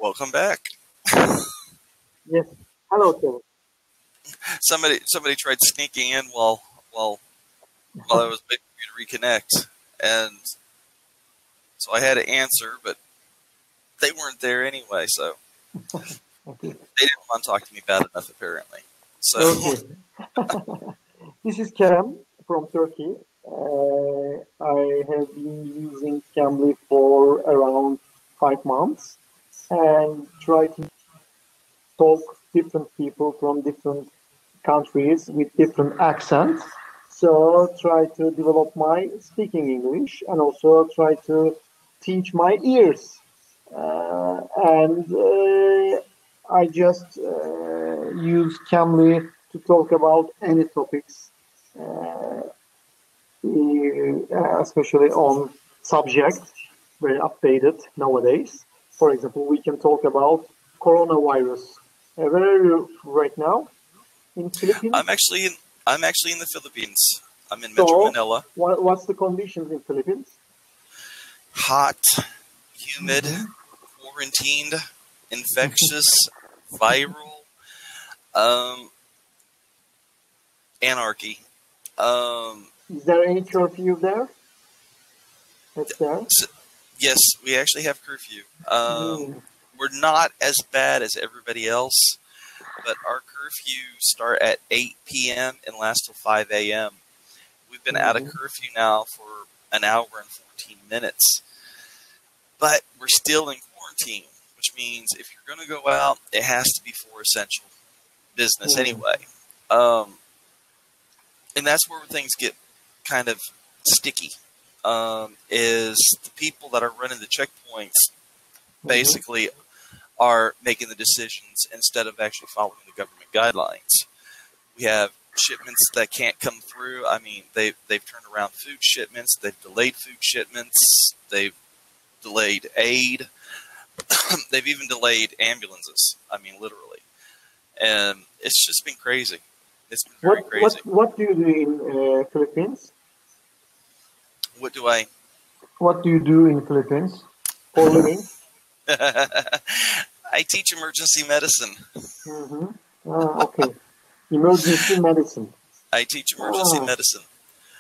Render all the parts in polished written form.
Welcome back. Yes. Hello, Kerem. Somebody tried sneaking in while I was waiting for you to reconnect, and so I had to answer, but they weren't there anyway, so Okay. they didn't want to talk to me bad enough, apparently. So Okay. This is Kerem from Turkey. I have been using Cambly for around 5 months and try to talk different people from different countries with different accents. So try to develop my speaking English and also try to teach my ears. And I just use Cambly to talk about any topics, especially on subjects, very updated nowadays. For example, we can talk about coronavirus. Where are you right now? In Philippines? I'm actually in the Philippines. I'm in Metro Manila. What's the conditions in Philippines? Hot, humid, quarantined, infectious, viral, anarchy. Is there any curfew there? That's there? Yes, we actually have curfew. We're not as bad as everybody else, but our curfew start at 8 p.m. and last till 5 a.m. We've been out of curfew now for an hour and 14 minutes, but we're still in quarantine, which means if you're going to go out, it has to be for essential business anyway. And that's where things get kind of sticky, is the people that are running the checkpoints basically are making the decisions instead of actually following the government guidelines. We have shipments that can't come through. I mean, they've turned around food shipments. They've delayed food shipments. They've delayed aid. They've even delayed ambulances. I mean, literally. And it's just been crazy. It's been very crazy. What do you do in Philippines? What do you do in Philippines for living? I teach emergency medicine. Okay. Emergency medicine. I teach emergency medicine.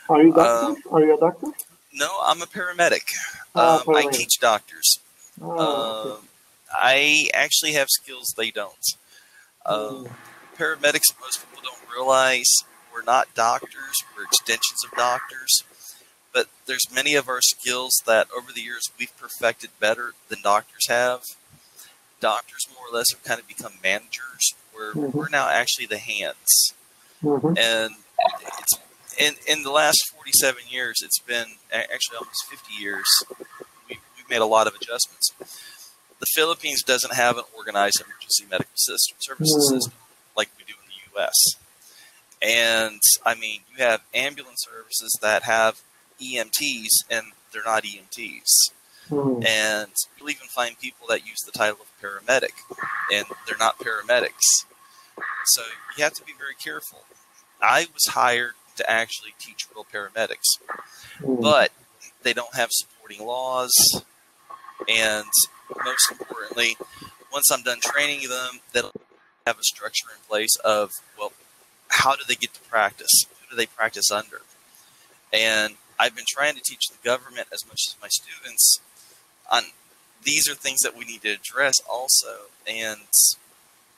Are you a doctor? No, I'm a paramedic. Paramedic. I teach doctors. Okay. I actually have skills they don't. Paramedics, most people don't realize, we're not doctors. We're extensions of doctors. But there's many of our skills that over the years we've perfected better than doctors have. Doctors more or less have kind of become managers, where we're now actually the hands. And it's, in the last 47 years, it's been actually almost 50 years, we've made a lot of adjustments. The Philippines doesn't have an organized emergency medical services system like we do in the U.S. And, I mean, you have ambulance services that have EMTs, and they're not EMTs. And you'll even find people that use the title of paramedic, and they're not paramedics. So you have to be very careful. I was hired to actually teach real paramedics, but they don't have supporting laws, and most importantly, once I'm done training them, they'll have a structure in place of, well, how do they get to practice? Who do they practice under? And I've been trying to teach the government as much as my students on these are things that we need to address also. And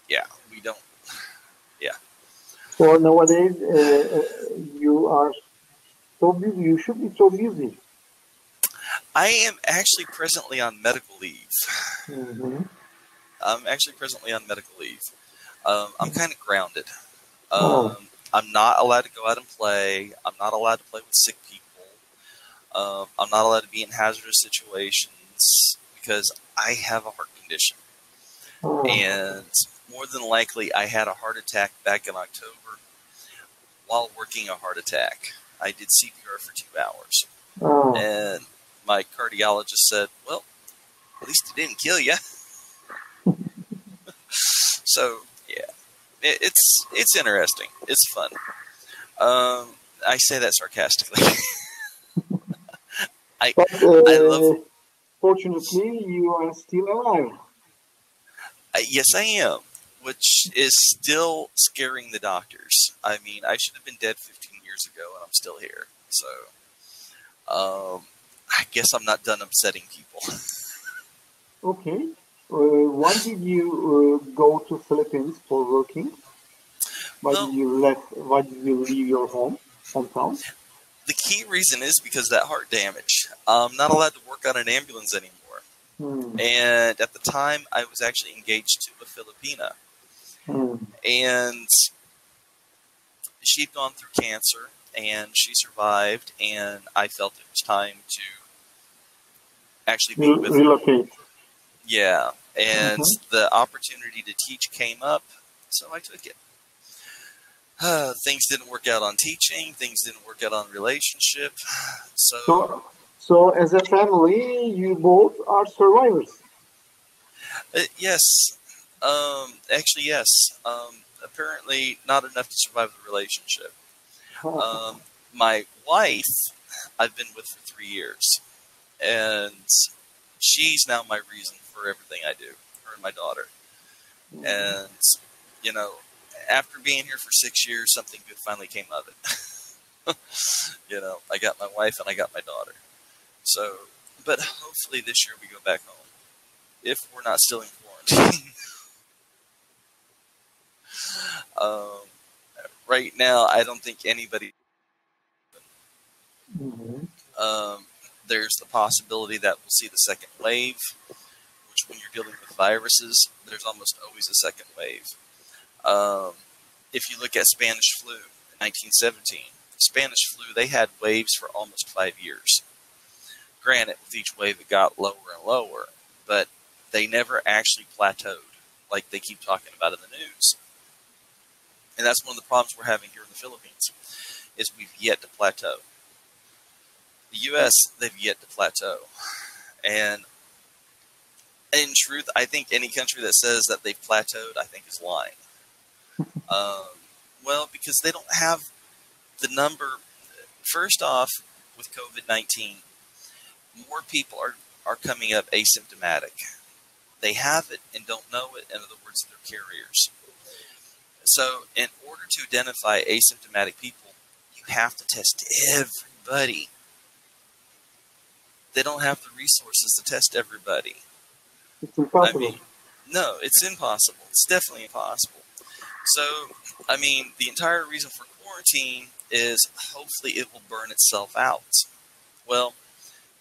yeah, we don't. Yeah. So nowadays, you are so busy. You should be so busy. I am actually presently on medical leave. I'm actually presently on medical leave. I'm kind of grounded. I'm not allowed to go out and play. I'm not allowed to play with sick people. I'm not allowed to be in hazardous situations because I have a heart condition. And more than likely, I had a heart attack back in October while working a heart attack. I did CPR for 2 hours. And my cardiologist said, well, at least it didn't kill you. So, yeah, it's interesting. It's fun. I say that sarcastically. I love. Fortunately, you are still alive. Yes, I am, which is still scaring the doctors. I mean, I should have been dead 15 years ago, and I'm still here. So, I guess I'm not done upsetting people. Okay. Why did you go to Philippines for working? Why did you leave your hometown? The key reason is because of that heart damage. I'm not allowed to work on an ambulance anymore. And at the time, I was actually engaged to a Filipina. And she'd gone through cancer, and she survived, and I felt it was time to actually be with relocate. her. Yeah, and the opportunity to teach came up, so I took it. Things didn't work out on teaching. Things didn't work out on relationship. So as a family, you both are survivors. Yes. Actually, yes. Apparently, not enough to survive the relationship. My wife, I've been with for 3 years, and she's now my reason for everything I do. Her and my daughter. And you know, after being here for 6 years, something good finally came of it. You know, I got my wife and I got my daughter. So, but hopefully this year we go back home, if we're not still in quarantine. Right now, I don't think anybody. There's the possibility that we'll see the second wave, which when you're dealing with viruses, there's almost always a second wave. If you look at Spanish flu in 1917, Spanish flu, they had waves for almost 5 years. Granted, with each wave it got lower and lower, but they never actually plateaued like they keep talking about in the news. And that's one of the problems we're having here in the Philippines, is we've yet to plateau. The U.S., they've yet to plateau. And in truth, I think any country that says that they've plateaued, I think is lying. Well, because they don't have the number. First off, with COVID-19, more people are coming up asymptomatic. They have it and don't know it. In other words, they're carriers. So in order to identify asymptomatic people, you have to test everybody. They don't have the resources to test everybody. It's impossible. I mean, no, it's impossible. It's definitely impossible. So, I mean, the entire reason for quarantine is hopefully it will burn itself out. Well,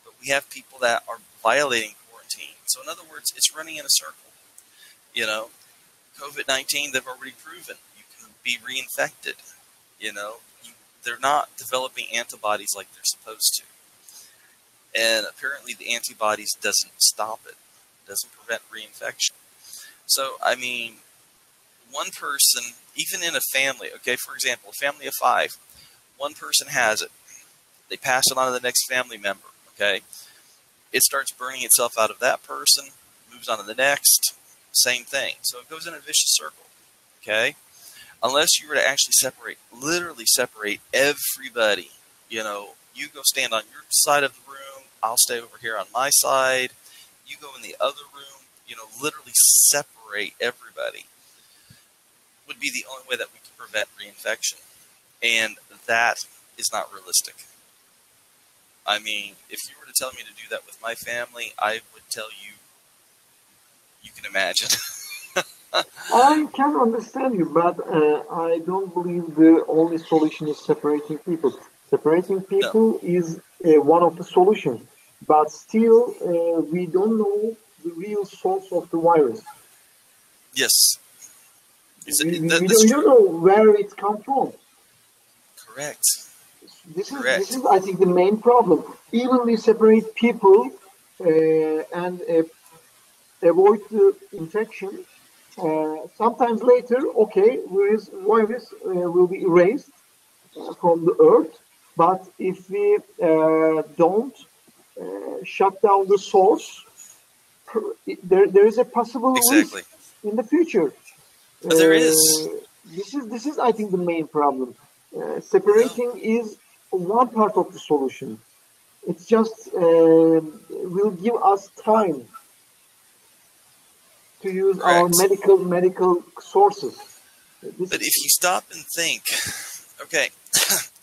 but we have people that are violating quarantine. So, in other words, it's running in a circle. You know, COVID-19, they've already proven you can be reinfected. You know, they're not developing antibodies like they're supposed to. And apparently the antibodies doesn't stop it. Doesn't prevent reinfection. So, I mean, one person, even in a family, okay, for example, a family of 5, one person has it. They pass it on to the next family member, okay? It starts burning itself out of that person, moves on to the next, same thing. So it goes in a vicious circle, okay? Unless you were to actually literally separate everybody, you know, you go stand on your side of the room, I'll stay over here on my side, you go in the other room, you know, literally separate everybody, would be the only way that we can prevent reinfection. And that is not realistic. I mean, if you were to tell me to do that with my family, I would tell you, you can imagine. I can understand you, but I don't believe the only solution is separating people. Separating people is one of the solutions, but still we don't know the real source of the virus. Yes. We don't know where it comes from. Correct. This is, I think, the main problem. Even we separate people and avoid the infection. Sometimes later, okay, virus will be erased from the earth. But if we don't shut down the source, there is a possible risk in the future. There is. This is, I think, the main problem. Separating is one part of the solution. It's just will give us time to use our Correct. medical sources. But if you stop and think, okay,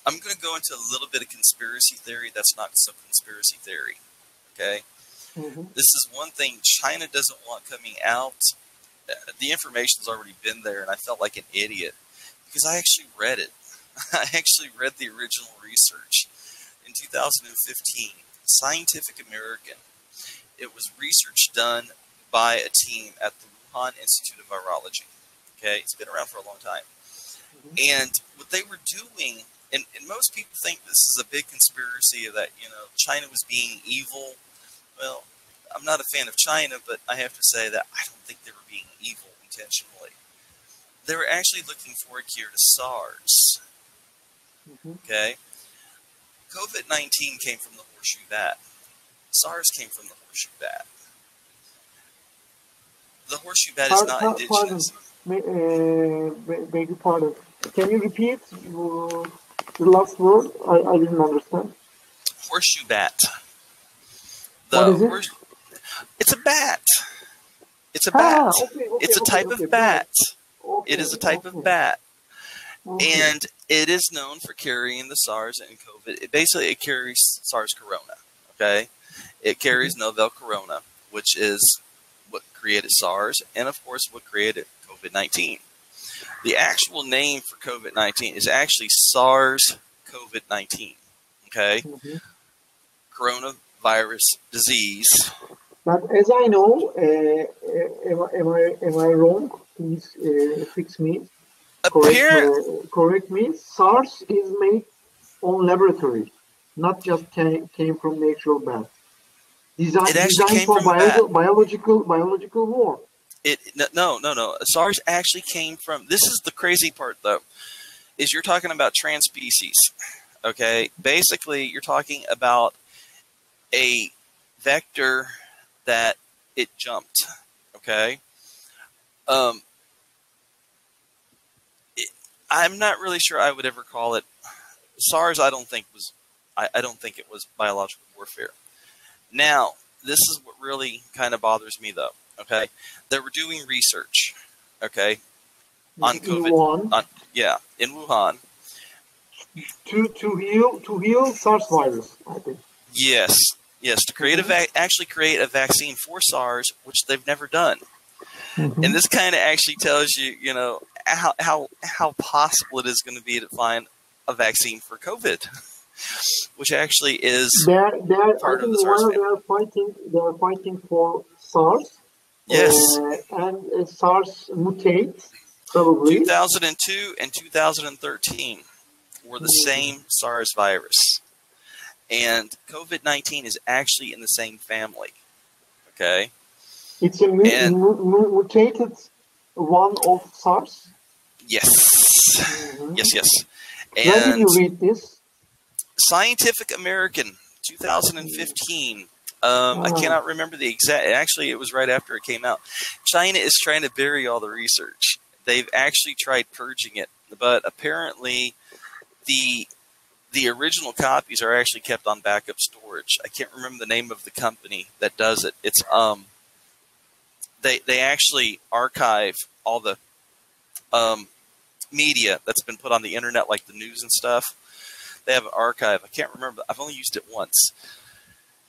I'm going to go into a little bit of conspiracy theory that's not so conspiracy theory, okay? This is one thing China doesn't want coming out. The information's already been there, and I felt like an idiot because I actually read it. I actually read the original research in 2015, Scientific American. It was research done by a team at the Wuhan Institute of Virology. Okay, it's been around for a long time. And what they were doing, and most people think this is a big conspiracy that, China was being evil. Well, I'm not a fan of China, but I have to say that I don't think they were being evil intentionally. They were actually looking for a cure to SARS. Okay? COVID-19 came from the horseshoe bat. SARS came from the horseshoe bat. The horseshoe bat is not indigenous. Beg your pardon. Can you repeat the last word? I didn't understand. Horseshoe bat. What is it? It's a bat. It's a bat. Okay, it's a type of bat. It is a type of bat. And it is known for carrying the SARS and COVID. It carries SARS corona. Okay? It carries novel corona, which is what created SARS and, of course, what created COVID-19. The actual name for COVID-19 is actually SARS-CoV-19. Okay? Coronavirus disease. But as I know, am I wrong? Please fix me. Correct me. SARS is made on laboratory, not just came from natural bats. Designed for biological war. No. SARS actually came from. This is the crazy part, though, is you're talking about trans-species. Okay, basically, you're talking about a vector that it jumped. Okay. I'm not really sure I would ever call it SARS. I don't think it was biological warfare. Now, this is what really kind of bothers me, though. Okay, they were doing research. Okay, on COVID. In Wuhan. To heal SARS virus, I think. Yes, to create actually create a vaccine for SARS, which they've never done. And this kind of actually tells you, how possible it is going to be to find a vaccine for COVID, which actually is part of the SARS family. They are fighting for SARS. Yes. And SARS mutates, probably. 2002 and 2013 were the same SARS virus. And COVID-19 is actually in the same family. Okay? It's a mutated one of SARS? Yes. Yes. And where did you read this? Scientific American, 2015. I cannot remember the exact. Actually, it was right after it came out. China is trying to bury all the research. They've actually tried purging it, but apparently the original copies are actually kept on backup storage. I can't remember the name of the company that does it. It's they actually archive all the media that's been put on the internet, like the news and stuff. They have an archive. I can't remember. I've only used it once.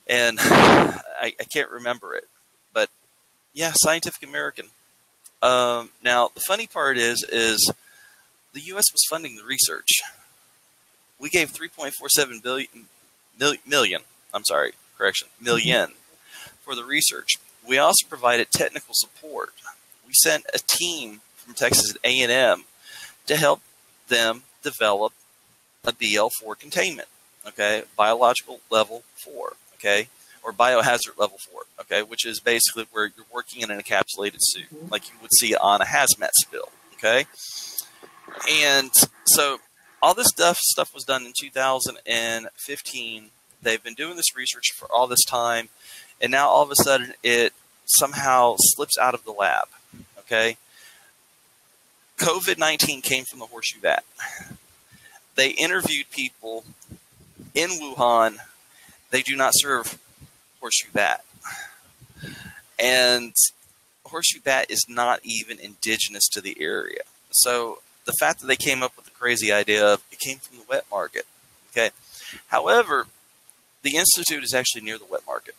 And I can't remember it. But, yeah, Scientific American. Now, the funny part is the U.S. was funding the research. We gave $3.47 million for the research. We also provided technical support. We sent a team from Texas A&M to help them develop a BL4 containment, okay, biological level 4. Okay, or biohazard level 4, okay, which is basically where you're working in an encapsulated suit, like you would see on a hazmat spill, okay? And so all this stuff was done in 2015. They've been doing this research for all this time, and now all of a sudden it somehow slips out of the lab, okay? COVID-19 came from the horseshoe bat. They interviewed people in Wuhan. They do not serve horseshoe bat. And horseshoe bat is not even indigenous to the area. So the fact that they came up with the crazy idea of it came from the wet market. Okay. However, the Institute is actually near the wet market.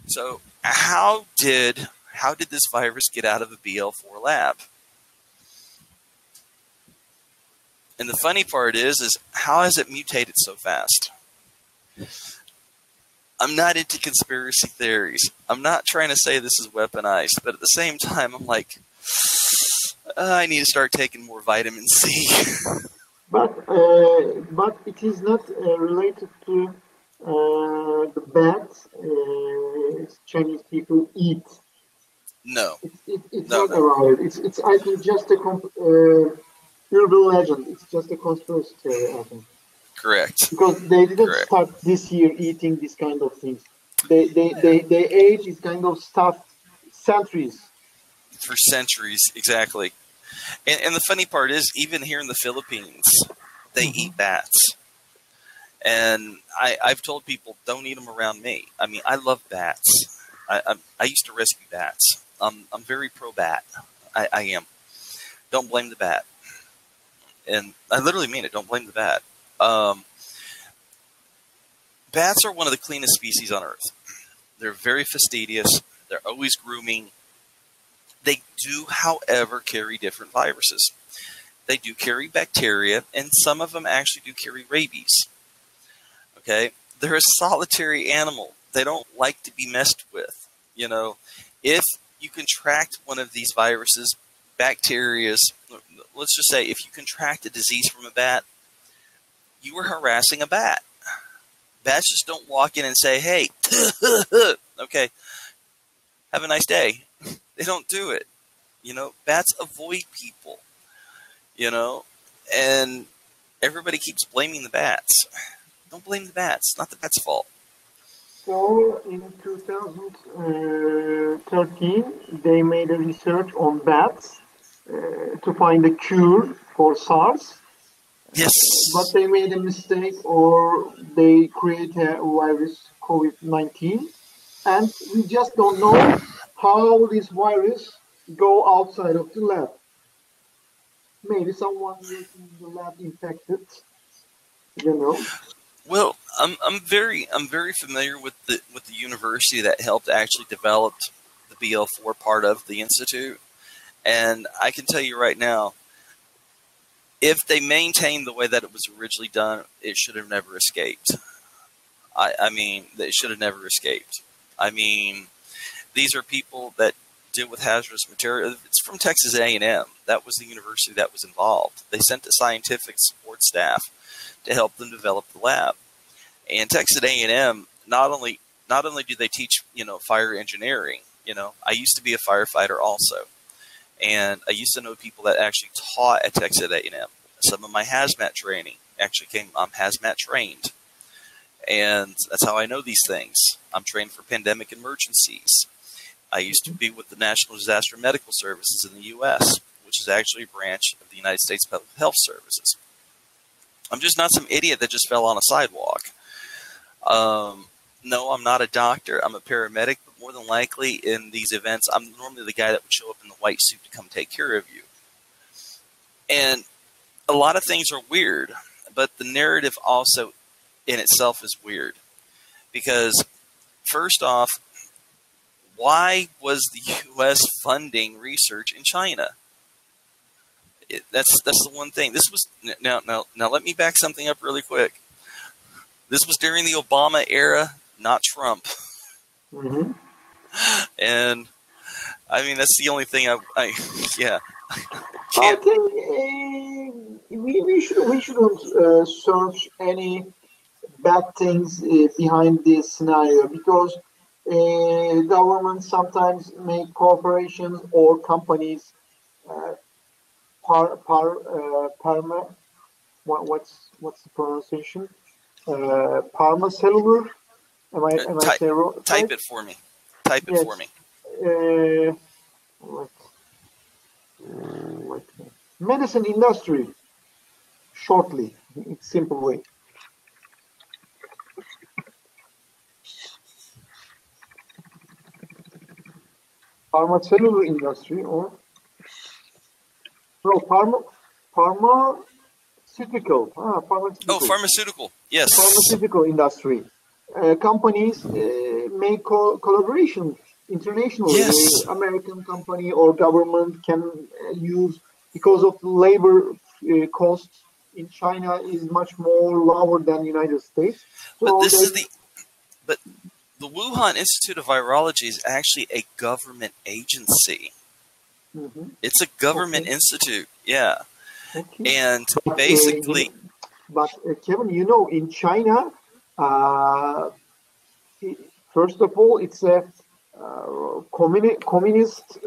So how did this virus get out of a BL4 lab? And the funny part is how has it mutated so fast? I'm not into conspiracy theories. I'm not trying to say this is weaponized, but at the same time, I'm like, I need to start taking more vitamin C. But it is not related to the bats Chinese people eat. No. It's not around it. It's I think just a urban legend. It's just a conspiracy theory, I think. Correct. Because they didn't start this year eating this kind of things. They ate this kind of stuff centuries. For centuries, exactly. And the funny part is, even here in the Philippines, they eat bats. And I've told people, don't eat them around me. I mean, I love bats. I used to rescue bats. I'm very pro-bat. I am. Don't blame the bat. And I literally mean it. Don't blame the bat. Bats are one of the cleanest species on Earth. They're very fastidious. They're always grooming. They do, however, carry different viruses. They do carry bacteria, and some of them actually do carry rabies. Okay? They're a solitary animal. They don't like to be messed with. You know, if you contract one of these viruses, bacterias, let's just say if you contract a disease from a bat, you were harassing a bat. Bats just don't walk in and say, hey, okay, have a nice day. They don't do it. You know, bats avoid people, you know, and everybody keeps blaming the bats. Don't blame the bats. It's not the bats' fault. So in 2013, they made a research on bats to find a cure for SARS. Yes. But they made a mistake, or they create a virus, COVID-19, and we just don't know how this virus go outside of the lab. Maybe someone in the lab infected, you know. Well, I'm very familiar with the university that helped actually develop the BL4 part of the Institute, and I can tell you right now, if they maintained the way that it was originally done, it should have never escaped. I mean, they should have never escaped. I mean, these are people that deal with hazardous material. It's from Texas A&M. That was the university that was involved. They sent the scientific support staff to help them develop the lab. And Texas A&M, not only do they teach, you know, fire engineering, you know, I used to be a firefighter also. And I used to know people that actually taught at Texas A&M. Some of my hazmat training actually I'm hazmat trained. And that's how I know these things. I'm trained for pandemic emergencies. I used to be with the National Disaster Medical Services in the U.S., which is actually a branch of the United States Public Health Services. I'm just not some idiot that just fell on a sidewalk. No, I'm not a doctor. I'm a paramedic, but more than likely in these events, I'm normally the guy that would show up in the white suit to come take care of you. And a lot of things are weird, but the narrative also in itself is weird. Because first off, why was the U.S. funding research in China? That's the one thing. This was now let me back something up really quick. This was during the Obama era, not Trump. Mm-hmm. And I mean, that's the only thing I think we shouldn't search any bad things behind this scenario, because governments sometimes make corporations or companies what's the pronunciation? Parma cellular. Am I saying wrong? Type it for me. Type it for me. Medicine industry. Shortly, in simple way. Pharmaceutical industry or no, pharmaceutical. Pharmaceutical. Oh, pharmaceutical. Yes. Pharmaceutical industry. Companies make collaborations internationally. Yes. American company or government can use, because of the labor costs in China is much more lower than United States. So but the Wuhan Institute of Virology is actually a government agency. Mm-hmm. It's a government institute, yeah. Okay. And basically... Kevin, you know, in China, first of all, it's a communist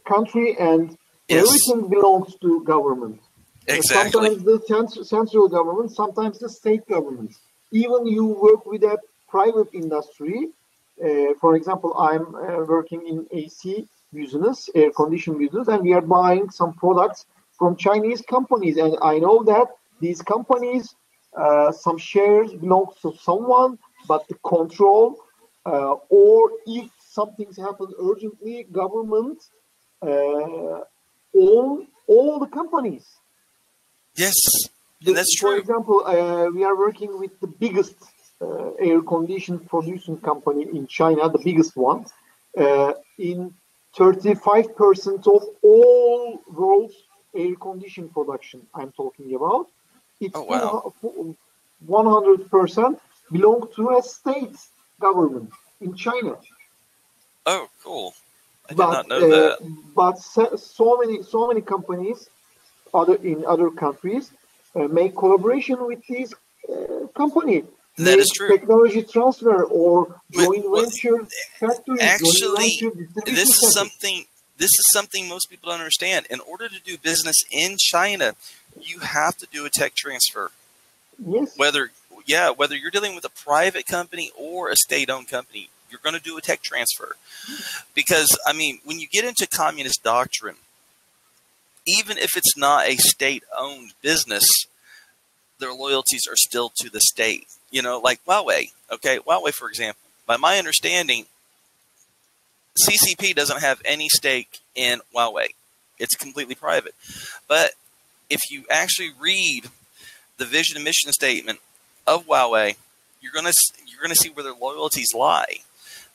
country, and Yes. everything belongs to government. Exactly. Sometimes the central government, sometimes the state government. Even you work with a private industry. For example, I'm working in AC business, air conditioning business, and we are buying some products from Chinese companies. And I know that these companies, some shares belong to someone, but the control, or if something's happened urgently, government own all the companies. Yes, and that's true. For example, we are working with the biggest air condition producing company in China, the biggest one, in 35% of all world's air condition production I'm talking about. It's 100% belong to a state government in China. Oh, cool. I did not know that. But so many companies in other countries make collaboration with these companies. That is true. Technology transfer or joint venture factories. Actually, this is something most people don't understand. In order to do business in China, you have to do a tech transfer. Yes. Whether you're dealing with a private company or a state-owned company, you're going to do a tech transfer. Because, I mean, when you get into communist doctrine, even if it's not a state-owned business, their loyalties are still to the state. You know, like Huawei. Okay, Huawei, for example. By my understanding, CCP doesn't have any stake in Huawei. It's completely private. But if you actually read the vision and mission statement of Huawei, you're going to see where their loyalties lie.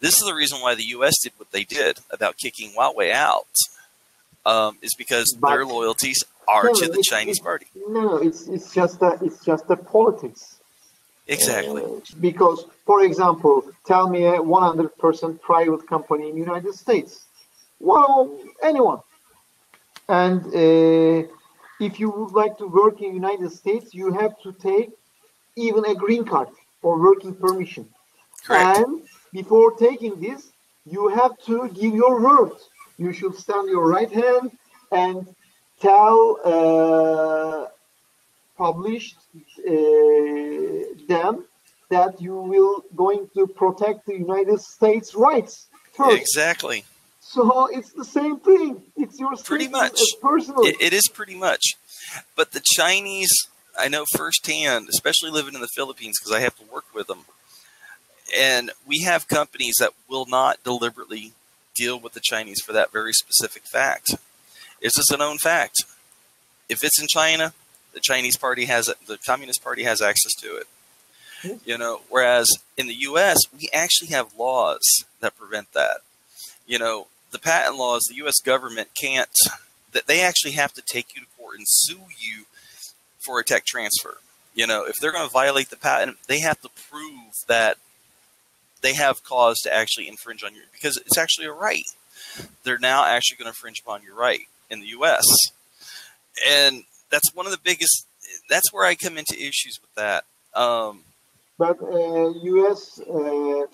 This is the reason why the U.S. did what they did about kicking Huawei out. Is because their loyalties are to the Chinese party. No, it's just the politics. Exactly. Because, for example, tell me a 100% private company in the United States. Well, anyone. And if you would like to work in the United States, you have to take even a green card or working permission. Correct. And before taking this, you have to give your word. You should stand your right hand and tell published them that you will going to protect the United States rights first. Exactly. So it's the same thing. It's your pretty much personal. It is pretty much. But the Chinese, I know firsthand, especially living in the Philippines because I have to work with them. And we have companies that will not deliberately deal with the Chinese for that very specific fact. It's just a known fact. If it's in China, the Chinese party the Communist Party has access to it. You know, whereas in the U.S., we actually have laws that prevent that. You know, the patent laws, the U.S. government can't, that they actually have to take you to court and sue you for a tech transfer. You know, if they're going to violate the patent, they have to prove that they have cause to actually infringe on because it's actually a right. They're now actually going to infringe upon your right in the U.S. And that's one of the biggest, that's where I come into issues with that. But U.S.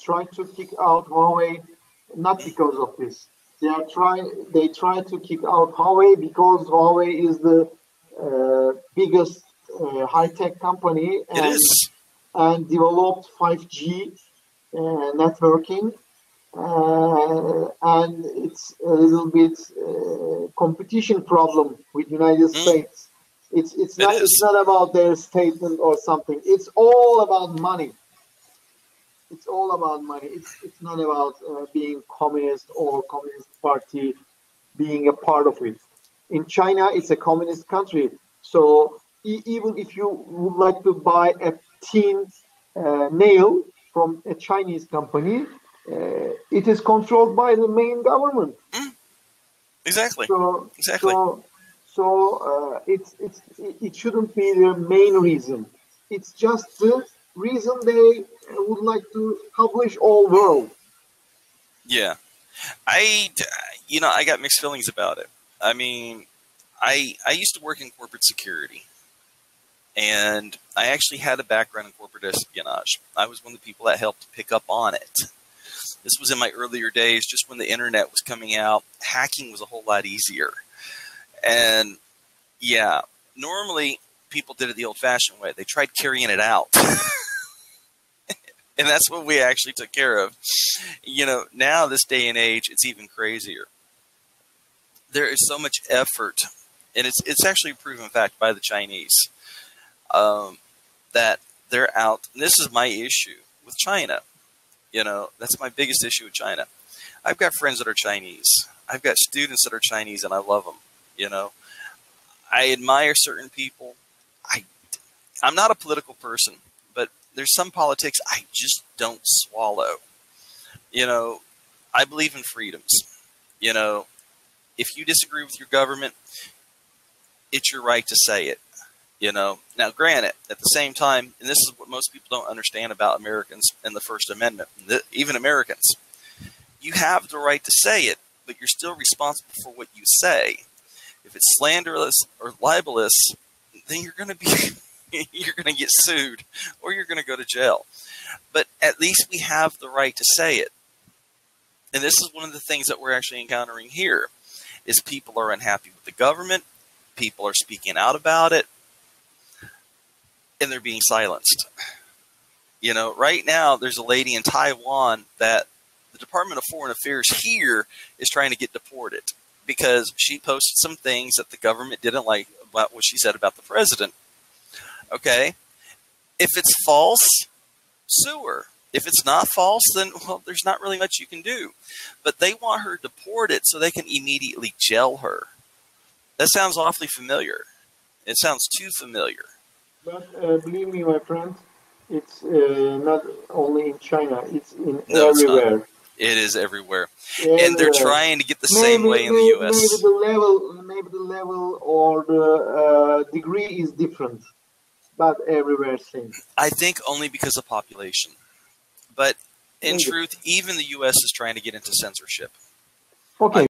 tried to kick out Huawei not because of this. They try to kick out Huawei because Huawei is the biggest high-tech company and developed 5G networking, and it's a little bit competition problem with United States. It's not about their statement or something. It's all about money. It's all about money. It's not about being communist or communist party, being a part of it. In China, it's a communist country. So even if you would like to buy a thin nail from a Chinese company, it is controlled by the main government. Exactly. So, exactly. It shouldn't be the main reason. It's just the reason they would like to publish all world. Yeah. I got mixed feelings about it. I mean, I used to work in corporate security, and I actually had a background in corporate espionage. I was one of the people that helped pick up on it. This was in my earlier days, just when the internet was coming out. Hacking was a whole lot easier. And yeah, normally people did it the old-fashioned way. They tried carrying it out. And that's what we actually took care of. Now, this day and age, it's even crazier. There is so much effort, and it's actually a proven fact by the Chinese, that they're out. And this is my issue with China. That's my biggest issue with China. I've got friends that are Chinese. I've got students that are Chinese, and I love them. I admire certain people. I'm not a political person, but there's some politics I just don't swallow. I believe in freedoms. If you disagree with your government, it's your right to say it. Now, granted, at the same time, and this is what most people don't understand about Americans and the First Amendment, even Americans, you have the right to say it, but you're still responsible for what you say. If it's slanderous or libelous, then you're going to get sued, or you're going to go to jail. But at least we have the right to say it. And this is one of the things that we're actually encountering here, is people are unhappy with the government, people are speaking out about it, and they're being silenced. Right now, there's a lady in Taiwan that the Department of Foreign Affairs here is trying to get deported because she posted some things that the government didn't like about what she said about the president. Okay? If it's false, sue her. If it's not false, then, well, there's not really much you can do. But they want her deported so they can immediately jail her. That sounds awfully familiar. It sounds too familiar. But believe me, my friend, it's not only in China. It's everywhere. It is everywhere. And they're trying to get the same way in the U.S. Maybe the level or the degree is different, but everywhere same. I think only because of population. But in truth, even the U.S. is trying to get into censorship. Okay.